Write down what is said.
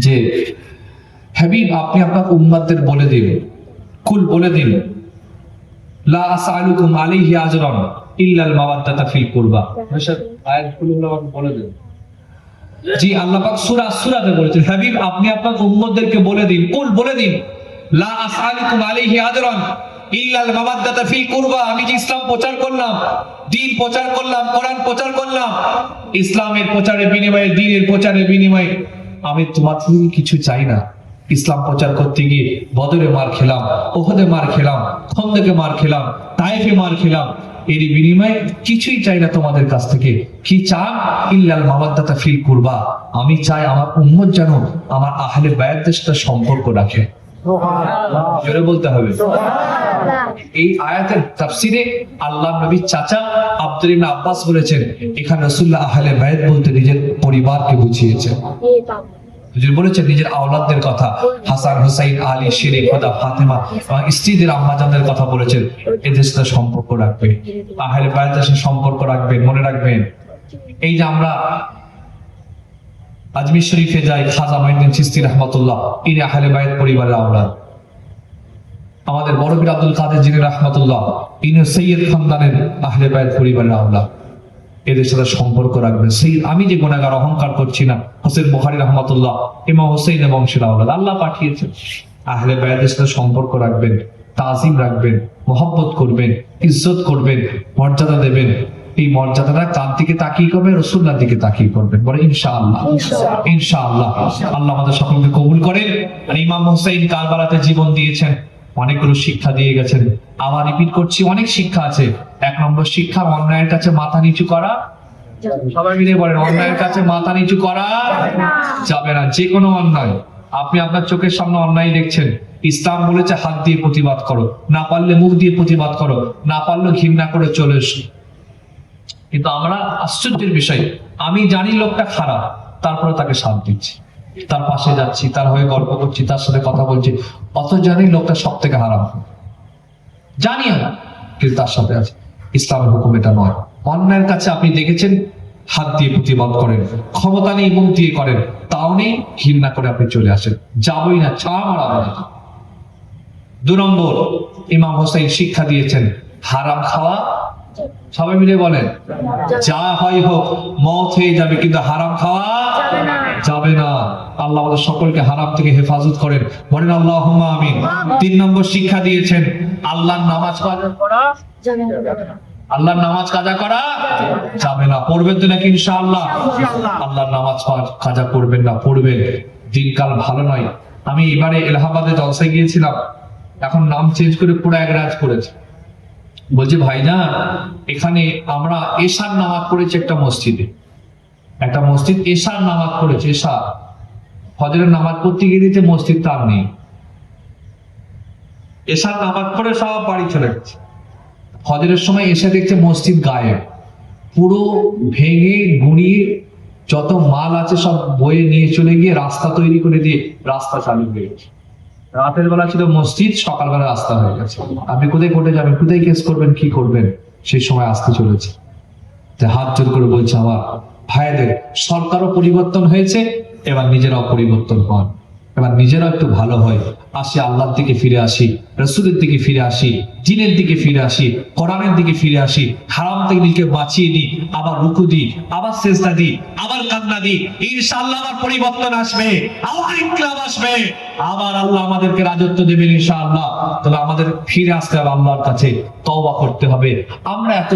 যে হাবিব আপনি আপনার উম্মতদের বলে দিন, কুল বলে দিন, লা আসআলুকুম আলাইহি আজরান ইল্লাল মাওয়াদ্দাতা ফিল কুরবা। আয়াতগুলো আমাকে বলে দিন। জি, আল্লাহ পাক সূরাতে বলেছেন, হাবিব আপনি আপনার উম্মতদেরকে বলে দিন, কুল বলে দিন, লা আসআলুকুম আলাইহি আজরান ইল্লাল মাওয়াদ্দাতা ফিল কুরবা। আমি যে ইসলাম প্রচার করলাম, দ্বীন প্রচার করলাম, কোরআন প্রচার করলাম, ইসলামের প্রচারের বিনিময়ে, দ্বীনের প্রচারের বিনিময়ে আমি তোমার থেকে কিছু চাই না। ইসলাম প্রচার করতে গিয়ে বদরে মার খেলাম, ওহদে মার খেলাম, খন্দকে মার খেলাম, তায়েফে মার খেলাম, এর বিনিময়ে কিছুই চাই না তোমাদের কাছ থেকে। কি চান? ইল্লাল মাওয়াদ্দাতা ফিল কুরবা। আমি চাই আমার উম্মত যেন আমার আহলে বায়াতদের সাথে সম্পর্ক রাখে। জোরে বলতে হবে। এই আয়াতের তাফসিরে আল্লাহর নবীর চাচা আব্দুল ইবনে আব্বাস বলেছেন, এখানে রাসূলুল্লাহ আহলে বায়াত বলতে নিজের পরিবারকে বুঝিয়েছেন। হুজুর বলেছেন নিজের আওলাদদের কথা, হাসান, হুসাইন, আলী, শিরে, খোদা, ফাতেমা এবং স্ত্রীদের আম্মাজানদের কথা বলেছেন। এদের সাথে সম্পর্ক রাখবেন, আহলে বায়াতের সাথে সম্পর্ক রাখবেন। মনে রাখবেন, এই যে আমরা আজমির শরীফে যাই, খাজা মঈনুদ্দিন চিশতি রাহমাতুল্লাহ, ইনি আহলে বায়াত পরিবারের আওলাদ। আমাদের বড় পীর আব্দুল কাদের জিলানী রাহমাতুল্লাহ, ইনি সৈয়দ খানদানের আহলে বায়াত পরিবারের আওলাদ। এদের সাথে সম্পর্ক রাখবেন। সেই আমি যে গুনাহগার, অহংকার করছি না, হোসেন বুখারী রাহমাতুল্লাহ ইমাম হোসেনের বংশের আওলাদ, আল্লাহ পাঠিয়েছেন। আহলে বায়াতের সাথে সম্পর্ক রাখবেন, তাজিম রাখবেন, মহব্বত করবেন, ইজ্জত করবেন, মর্যাদা দেবেন। এই মর্যাদাটা কার দিকে তাকিয়ে করবেন? রাসূলুল্লাহর দিকে তাকিয়ে করবেন। বলে ইনশাআল্লাহ। ইনশাআল্লাহ আল্লাহ আমাদের সকলকে কবুল করেন। আর ইমাম হোসেন কারবালাতে জীবন দিয়েছেন, অনেকগুলো শিক্ষা দিয়ে গেছেন। আবার রিপিট করছি, অনেক শিক্ষা আছে। 1 নম্বর শিক্ষা, অন্যায়ের কাছে মাথা নিচু করা। সবাই মিলে বলেন, অন্যায়ের কাছে মাথা নিচু করা যাবে না। যে কোনো অন্যায়, আপনি আপনার চোখের সামনে অন্যায় দেখছেন, ইসলাম বলেছে হাত দিয়ে প্রতিবাদ করো, না পারলে মুখ দিয়ে প্রতিবাদ করো, না পারলে ঘৃণা করে চলে এসো। কিন্তু আমরা আশ্চর্যের বিষয়, আমি জানি লোকটা খারাপ, তারপরে তাকে সাথ দিচ্ছি, তার পাশে যাচ্ছি, তার হয়ে গল্প করছি, তার সাথে কথা বলছি, অত জানি লোকটা সব থেকে হারাম, জানি না, কিন্তু তার সাথে আছে। ইসলামের হুকুম এটা নয়। অন্যায়ের কাছে আপনি দেখেছেন হাত দিয়ে প্রতিবাদ করেন, ক্ষমতা নেই মুখ দিয়ে করেন, তাও নেই, ঘৃণা করে আপনি চলে আসেন, যাবই না, ছা মারাবে না। 2 নম্বর, ইমাম হোসেন শিক্ষা দিয়েছেন, হারাম খাওয়া, সবাই মিলে বলেন, যা হয় হোক, মওত হয়ে যাবে, কিন্তু হারাম খাওয়া যাবে না। আল্লাহ আমাদের সকলকে হারাম থেকে হেফাজত করেন, বলেন আল্লাহুম্মা আমিন। 3 নম্বর শিক্ষা দিয়েছেন, আল্লাহর নামাজ কাজা করা যাবে না। আল্লাহর নামাজ কাজা করা যাবে না। পড়বেন তো নাকি ইনশাআল্লাহ? আল্লাহর নামাজ কাজা করবেন না, পড়বেন। দিনকাল ভালো নয়। আমি এবারে এলাহাবাদে জলসায় গিয়েছিলাম, এখন নাম চেঞ্জ করে প্রয়াগরাজ করেছে। বলছি ভাইজান, এখানে আমরা এশার নামাজ পড়েছি একটা মসজিদে, একটা মসজিদ এশার নামাজ পড়েছে, এশা, ফজরের নামাজ পড়তে গিয়ে দিতে মসজিদ তার নেই। এশার নামাজ পড়ে সব বাড়ি চলে গেছে। ফজরের সময় এসে দেখছে মসজিদ গায়েব, পুরো ভেঙে গুঁড়িয়ে যত মাল আছে সব বয়ে নিয়ে চলে গিয়ে রাস্তা তৈরি করে দিয়ে রাস্তা চালু হয়ে গেছে। রাতের বেলা ছিল মসজিদ, সকালবেলা রাস্তা হয়ে গেছে। আপনি কোথায় কোর্টে যাবেন, কোথায় কেস করবেন, কি করবেন? সেই সময় আসতে চলেছে। হাত জোর করে বলছে আমার ভাইদের, সরকারও পরিবর্তন হয়েছে, এবার নিজেরাও পরিবর্তন হন, এবার নিজেরাও একটু ভালো হয়। আসি, আল্লাহর দিকে ফিরে আসি, রাসূলের দিকে ফিরে আসি, দ্বীনের দিকে ফিরে আসি, কোরআনের দিকে ফিরে আসি, হারাম থেকে নিজেকে বাঁচিয়ে দিই, আবার রুকু দিই, আবার সিজদা দিই, আবার কান্না দিই। ইনশাআল্লাহ আবার পরিবর্তন আসবে, আবার ইনকিলাব আসবে, আবার আল্লাহ আমাদেরকে রাজত্ব দেবেন ইনশাআল্লাহ। তবে আমাদের ফিরে আসতে হবে আল্লাহর কাছে, তওবা করতে হবে। আমরা এত